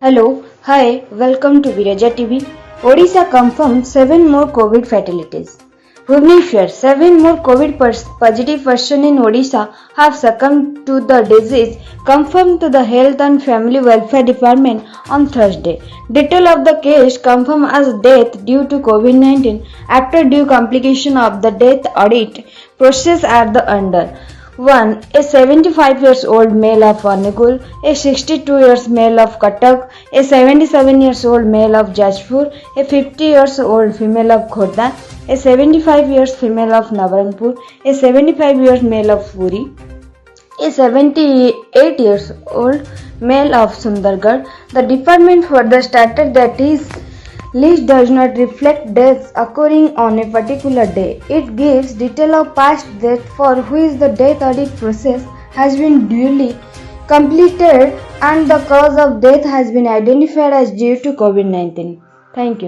Hello, hi, welcome to Viraja TV. Odisha confirmed 7 more COVID fatalities. Bhubaneswar, 7 more COVID positive persons in Odisha have succumbed to the disease, confirmed to the Health and Family Welfare Department on Thursday. Detail of the case confirmed as death due to COVID-19 after due complication of the death audit process at the under. 1. A 75 years old male of Vanagul, a 62 years male of Cuttack, a 77 years old male of Jajpur, a 50 years old female of Khordha, a 75 years female of Nabarangpur, a 75 years male of Puri, a 78 years old male of Sundargarh. The department further stated that his list does not reflect deaths occurring on a particular day. It gives detail of past death for which the death audit process has been duly completed and the cause of death has been identified as due to COVID-19. Thank you.